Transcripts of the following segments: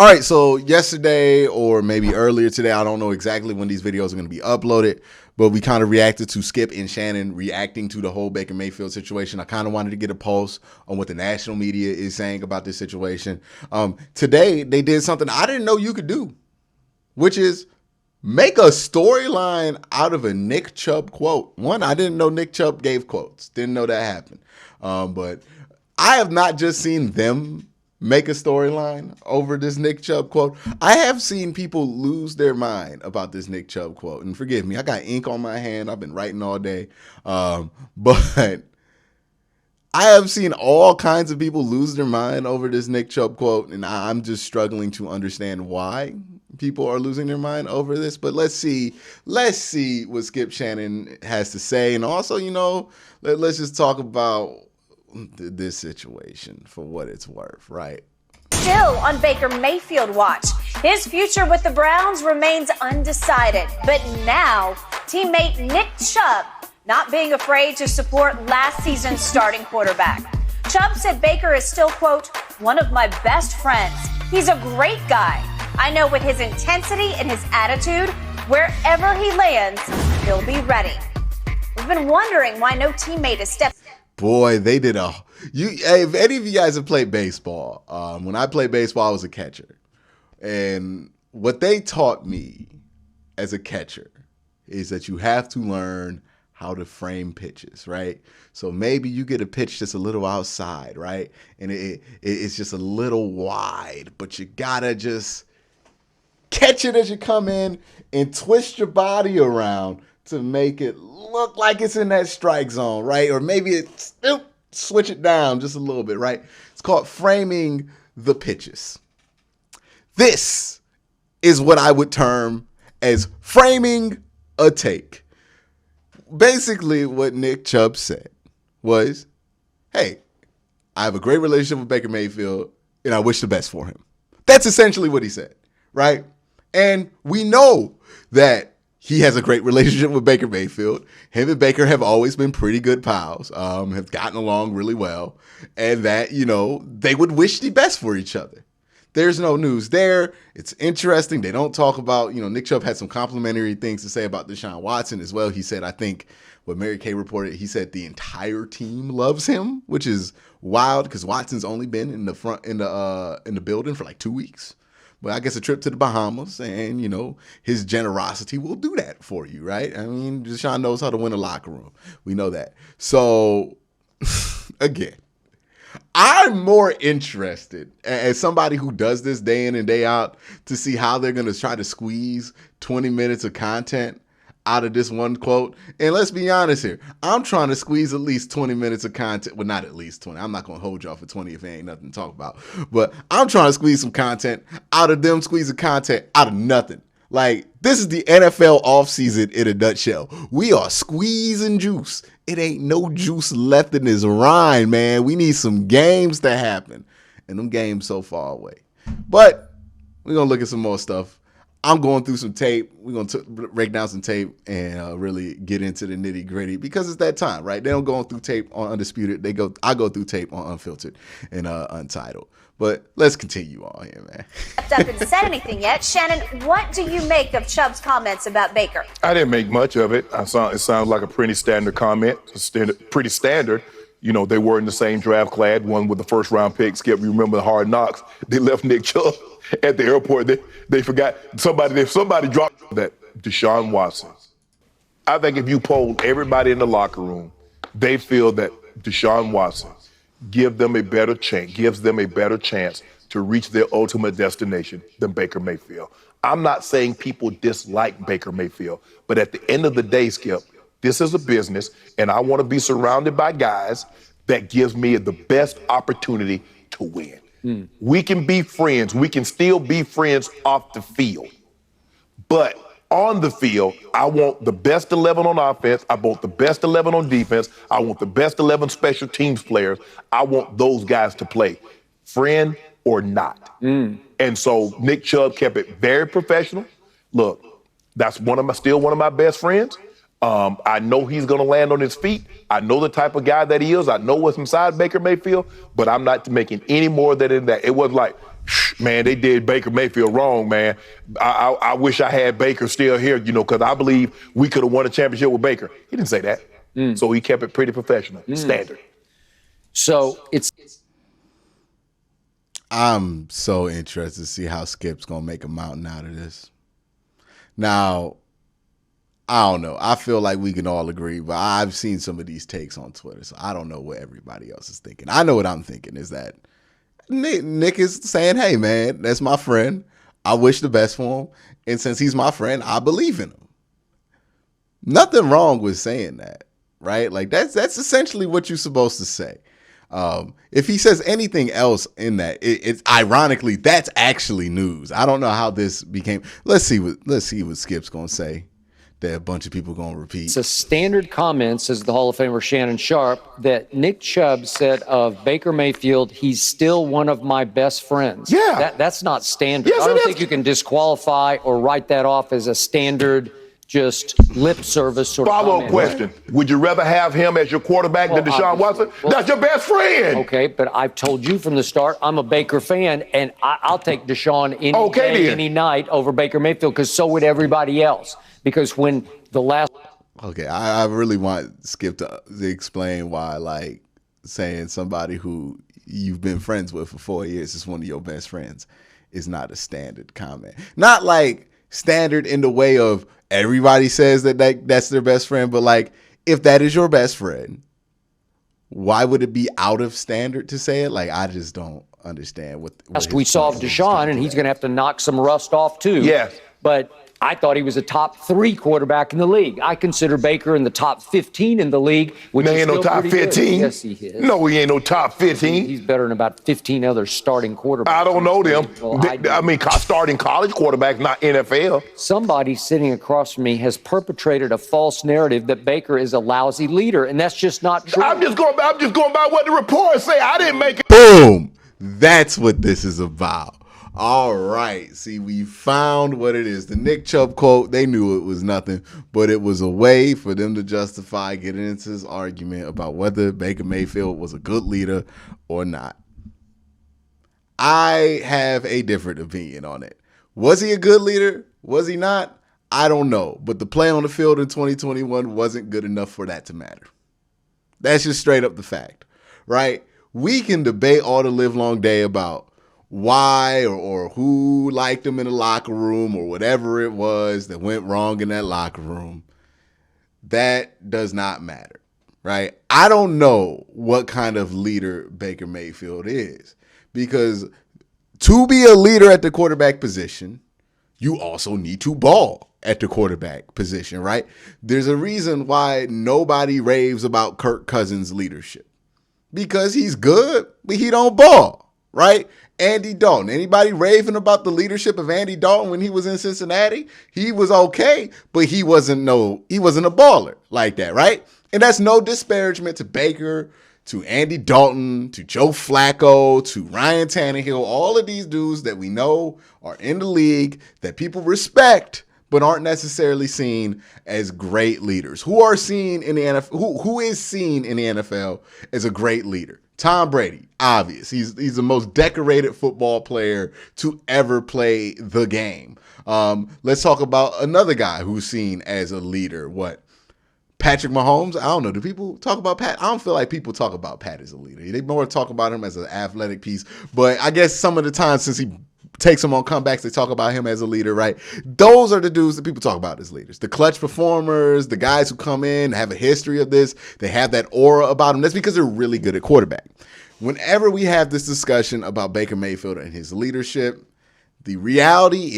All right, so yesterday or maybe earlier today, I don't know exactly when these videos are going to be uploaded, but we kind of reacted to Skip and Shannon reacting to the whole Baker Mayfield situation. I kind of wanted to get a pulse on what the national media is saying about this situation. Today, they did something I didn't know you could do, which is make a storyline out of a Nick Chubb quote. One, I didn't know Nick Chubb gave quotes. Didn't know that happened. But I have not just seen them make a storyline over this Nick Chubb quote. I have seen people lose their mind about this Nick Chubb quote. And forgive me, I got ink on my hand. I've been writing all day. But I have seen all kinds of people lose their mind over this Nick Chubb quote. And I'm just struggling to understand why people are losing their mind over this. But let's see what Skip Shannon has to say. And also, let's just talk about this situation for what it's worth, right? Still on Baker Mayfield watch. His future with the Browns remains undecided. But now, teammate Nick Chubb not being afraid to support last season's starting quarterback. Chubb said Baker is still, quote, one of my best friends. He's a great guy. I know with his intensity and his attitude, wherever he lands, he'll be ready. We've been wondering why no teammate has stepped. Boy, they did if any of you guys have played baseball, when I played baseball, I was a catcher. And what they taught me as a catcher is that you have to learn how to frame pitches, right? So maybe you get a pitch that's a little outside, right? And it's just a little wide, but you gotta just catch it as you come in and twist your body around to make it look like it's in that strike zone, right? Or maybe it's switch it down just a little bit, right? It's called framing the pitches. This is what I would term as framing a take. Basically, what Nick Chubb said was, hey, I have a great relationship with Baker Mayfield, and I wish the best for him. That's essentially what he said, right? And we know that he has a great relationship with Baker Mayfield. Him and Baker have always been pretty good pals, have gotten along really well, and that, they would wish the best for each other. There's no news there. It's interesting. They don't talk about, Nick Chubb had some complimentary things to say about Deshaun Watson as well. He said, I think what Mary Kay reported, he said the entire team loves him, which is wild because Watson's only been in the building for like 2 weeks. But I guess a trip to the Bahamas and, his generosity will do that for you, right? I mean, Deshaun knows how to win a locker room. We know that. So, again, I'm more interested as somebody who does this day in and day out to see how they're going to try to squeeze 20 minutes of content out of this one quote. And let's be honest here. I'm trying to squeeze at least 20 minutes of content. Well, not at least 20. I'm not going to hold y'all for 20 if it ain't nothing to talk about. But I'm trying to squeeze some content out of them, squeezing content out of nothing. Like, this is the NFL offseason in a nutshell. We are squeezing juice. It ain't no juice left in this rind, man. We need some games to happen. And them games so far away. But we're going to look at some more stuff. I'm going through some tape. We're going to break down some tape and really get into the nitty gritty because it's that time, right? They don't go through tape on Undisputed. I go through tape on Unfiltered and Untitled. But let's continue on here, man. Haven't said anything yet. Shannon, what do you make of Chubb's comments about Baker? I didn't make much of it. It sounds like a pretty standard comment. Pretty standard. They were in the same draft class, one with the first round pick. Skip, you remember the Hard Knocks? They left Nick Chubb at the airport. They forgot somebody dropped that Deshaun Watson. I think if you polled everybody in the locker room, they feel that Deshaun Watson gives them a better chance to reach their ultimate destination than Baker Mayfield. I'm not saying people dislike Baker Mayfield, but at the end of the day, Skip, this is a business, and I want to be surrounded by guys that gives me the best opportunity to win. We can be friends. We can still be friends off the field. But on the field, I want the best 11 on offense. I want the best 11 on defense. I want the best 11 special teams players. I want those guys to play, friend or not. And so Nick Chubb kept it very professional. Look, that's still one of my best friends. I know he's going to land on his feet. I know the type of guy that he is. I know what's inside Baker Mayfield, but I'm not making any more than that. It was like, Man, they did Baker Mayfield wrong, man. I wish I had Baker still here, because I believe we could have won a championship with Baker. He didn't say that. So he kept it pretty professional, standard. So I'm so interested to see how Skip's going to make a mountain out of this. Now, I don't know. I feel like we can all agree, but I've seen some of these takes on Twitter, so I don't know what everybody else is thinking. I know what I'm thinking is that Nick is saying, hey, man, that's my friend. I wish the best for him. And since he's my friend, I believe in him. Nothing wrong with saying that, right? Like, that's essentially what you're supposed to say. If he says anything else in that, it's ironically, that's actually news. I don't know how this became. Let's see what Skip's going to say that a bunch of people going to repeat. it's a standard comment, says the Hall of Famer Shannon Sharp, that Nick Chubb said of Baker Mayfield, he's still one of my best friends. Yeah. That's not standard. Yes, I it don't is. think you can disqualify or write that off as a standard, just lip service sort of Follow-up comment. question. Would you rather have him as your quarterback than Deshaun Watson? That's your best friend. Okay, but I've told you from the start, I'm a Baker fan, and I'll take Deshaun any day, then. any night over Baker Mayfield, because so would everybody else. Because when the last Okay, I really want Skip to explain why, like, saying somebody who you've been friends with for 4 years is one of your best friends is not a standard comment. Not like standard in the way of everybody says that's their best friend, but like, if that is your best friend, why would it be out of standard to say it? Like, I just don't understand what we saw of Deshaun, and he's going to have to knock some rust off too. Yes. But I thought he was a top 3 quarterback in the league. I consider Baker in the top 15 in the league, which Man, is ain't no still top pretty good. 15. Yes, he is. No, he ain't no top 15. He's better than about 15 other starting quarterbacks. I don't know them. Well, I mean, starting college quarterbacks, not NFL. Somebody sitting across from me has perpetrated a false narrative that Baker is a lousy leader, and that's just not true. I'm just going by what the reports say. I didn't make it. Boom! That's what this is about. All right. See, we found what it is. The Nick Chubb quote, they knew it was nothing, but it was a way for them to justify getting into this argument about whether Baker Mayfield was a good leader or not. I have a different opinion on it. Was he a good leader? Was he not? I don't know. But the play on the field in 2021 wasn't good enough for that to matter. That's just straight up the fact, right? We can debate all the live long day about why or who liked him in the locker room or whatever it was that went wrong in that locker room. That does not matter, right? I don't know what kind of leader Baker Mayfield is, because to be a leader at the quarterback position, you also need to ball at the quarterback position, right? There's a reason why nobody raves about Kirk Cousins' leadership, because he's good, but he don't ball, right? Andy Dalton. Anybody raving about the leadership of Andy Dalton when he was in Cincinnati? He was okay, but he wasn't a baller like that, right? And that's no disparagement to Baker, to Andy Dalton, to Joe Flacco, to Ryan Tannehill, all of these dudes that we know are in the league that people respect, but aren't necessarily seen as great leaders. Who are seen in the NFL? Who is seen in the NFL as a great leader? Tom Brady, obvious. He's the most decorated football player to ever play the game. Let's talk about another guy who's seen as a leader. What? Patrick Mahomes? I don't know. Do people talk about Pat? I don't feel like people talk about Pat as a leader. They more talk about him as an athletic piece. But I guess some of the time, since he takes them on comebacks, they talk about him as a leader, right? Those are the dudes that people talk about as leaders. The clutch performers, the guys who come in, have a history of this. They have that aura about them. That's because they're really good at quarterback. Whenever we have this discussion about Baker Mayfield and his leadership, the reality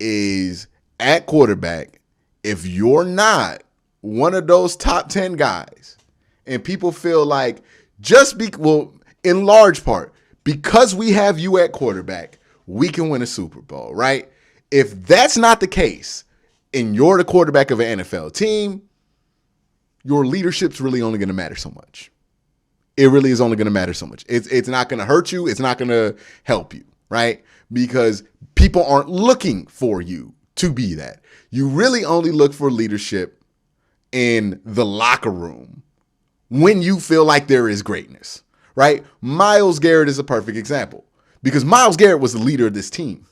is at quarterback, if you're not one of those top 10 guys, and people feel like in large part, because we have you at quarterback, we can win a Super Bowl, right? If that's not the case, and you're the quarterback of an NFL team, your leadership's really only going to matter so much. It really is only going to matter so much. It's not going to hurt you. It's not going to help you, right? Because people aren't looking for you to be that. You really only look for leadership in the locker room when you feel like there is greatness, right? Myles Garrett is a perfect example. Because Myles Garrett was the leader of this team.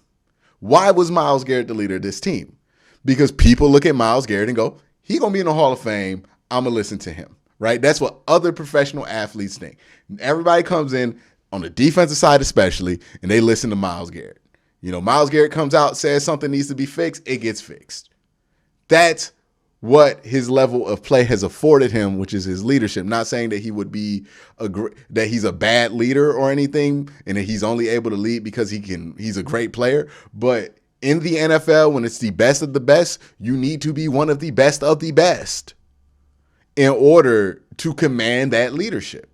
Why was Myles Garrett the leader of this team? Because people look at Myles Garrett and go, he going to be in the Hall of Fame. I'm going to listen to him, right? That's what other professional athletes think. Everybody comes in on the defensive side especially, and they listen to Myles Garrett. You know, Myles Garrett comes out, says something needs to be fixed, it gets fixed. That's what his level of play has afforded him, which is his leadership. Not saying that he would be that he's a bad leader or anything, and that he's only able to lead because he's a great player. But in the NFL, when it's the best of the best, you need to be one of the best in order to command that leadership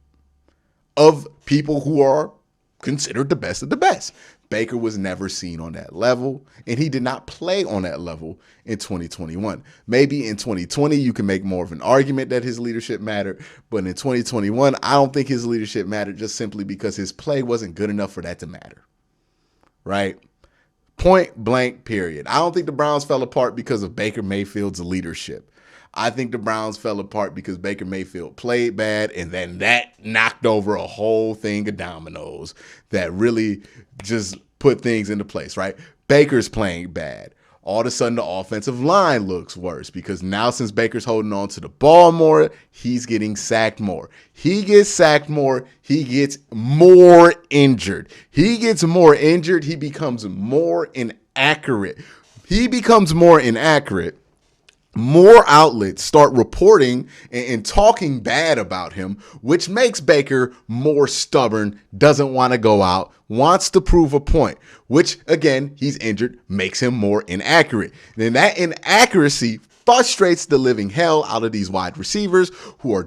of people who are considered the best of the best. Baker was never seen on that level, and he did not play on that level in 2021. Maybe in 2020, you can make more of an argument that his leadership mattered, but in 2021, I don't think his leadership mattered just simply because his play wasn't good enough for that to matter, right? Point blank, period. I don't think the Browns fell apart because of Baker Mayfield's leadership. I think the Browns fell apart because Baker Mayfield played bad, and then that knocked over a whole thing of dominoes that really just put things into place, right? Baker's playing bad. All of a sudden, the offensive line looks worse because now since Baker's holding on to the ball more, he's getting sacked more. He gets sacked more. He gets more injured. He gets more injured. He becomes more inaccurate. More outlets start reporting and talking bad about him, which makes Baker more stubborn, doesn't want to go out, wants to prove a point, which, again, he's injured, makes him more inaccurate. And that inaccuracy frustrates the living hell out of these wide receivers who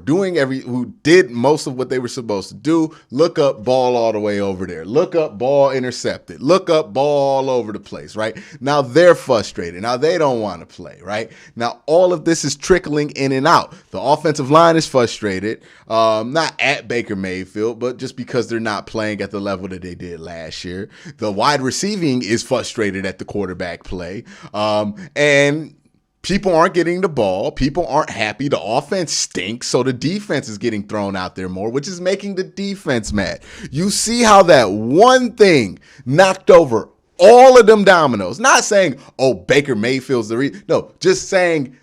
did most of what they were supposed to do. Look up, ball all the way over there. Look up, ball intercepted. Look up, ball all over the place, right? Now they're frustrated. Now they don't want to play, right? Now all of this is trickling in and out. The offensive line is frustrated, not at Baker Mayfield, but just because they're not playing at the level that they did last year. The wide receiving is frustrated at the quarterback play. And people aren't getting the ball. People aren't happy. The offense stinks, so the defense is getting thrown out there more, which is making the defense mad. You see how that one thing knocked over all of them dominoes. Not saying, oh, Baker Mayfield's the reason. No, just saying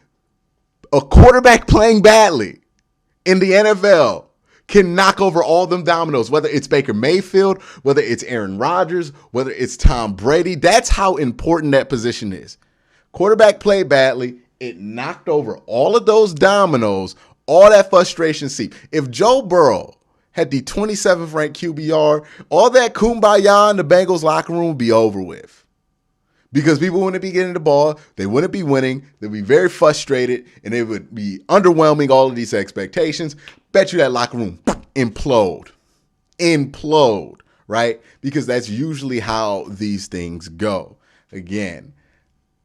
a quarterback playing badly in the NFL can knock over all them dominoes, whether it's Baker Mayfield, whether it's Aaron Rodgers, whether it's Tom Brady. That's how important that position is. Quarterback played badly. It knocked over all of those dominoes, all that frustration seeped. If Joe Burrow had the 27th ranked QBR, all that kumbaya in the Bengals locker room would be over with. Because people wouldn't be getting the ball, they wouldn't be winning, they'd be very frustrated, and it would be underwhelming all of these expectations. Bet you that locker room implode, right? Because that's usually how these things go. Again,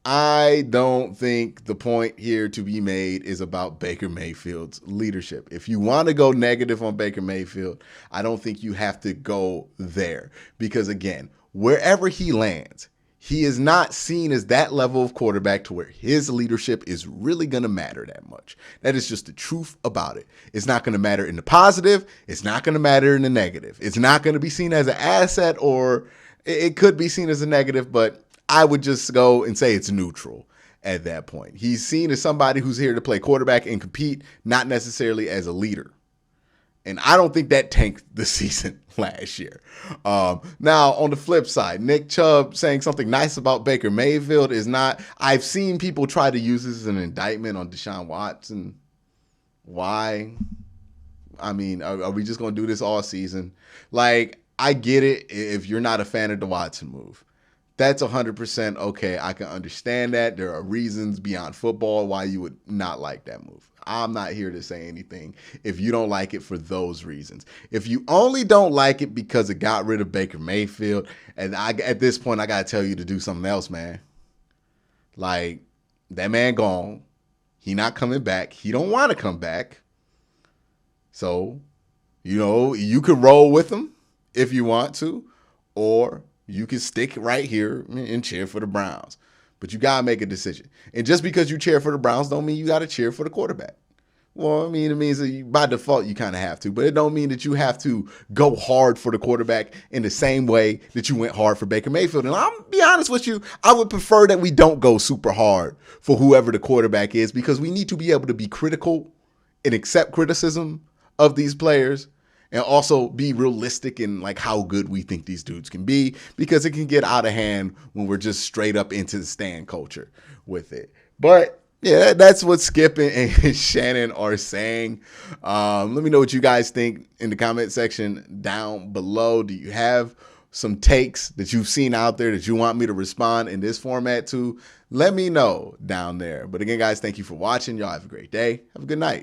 I don't think the point here to be made is about Baker Mayfield's leadership. If you want to go negative on Baker Mayfield, I don't think you have to go there. Because again, wherever he lands, he is not seen as that level of quarterback to where his leadership is really going to matter that much. That is just the truth about it. It's not going to matter in the positive. It's not going to matter in the negative. It's not going to be seen as an asset, or it could be seen as a negative, but I would just go and say it's neutral at that point. He's seen as somebody who's here to play quarterback and compete, not necessarily as a leader. And I don't think that tanked the season last year. Now, on the flip side, Nick Chubb saying something nice about Baker Mayfield is not. I've seen people try to use this as an indictment on Deshaun Watson. Why? I mean, are we just going to do this all season? Like, I get it if you're not a fan of the Watson move. That's 100% okay. I can understand that. There are reasons beyond football why you would not like that move. I'm not here to say anything if you don't like it for those reasons. If you only don't like it because it got rid of Baker Mayfield, and at this point, I got to tell you to do something else, man. Like, that man gone. He not coming back. He don't want to come back. So, you could roll with him if you want to, or you can stick right here and cheer for the Browns. But you got to make a decision. And just because you cheer for the Browns don't mean you got to cheer for the quarterback. Well, I mean, it means that by default you kind of have to, but it don't mean that you have to go hard for the quarterback in the same way that you went hard for Baker Mayfield. And I'll be honest with you, I would prefer that we don't go super hard for whoever the quarterback is, because we need to be able to be critical and accept criticism of these players, and also be realistic in like how good we think these dudes can be, because it can get out of hand when we're just straight up into the stand culture with it. But yeah, that's what Skip and Shannon are saying. Let me know what you guys think in the comment section down below. Do you have some takes that you've seen out there that you want me to respond in this format to? Let me know down there. But again, guys, thank you for watching. Y'all have a great day. Have a good night.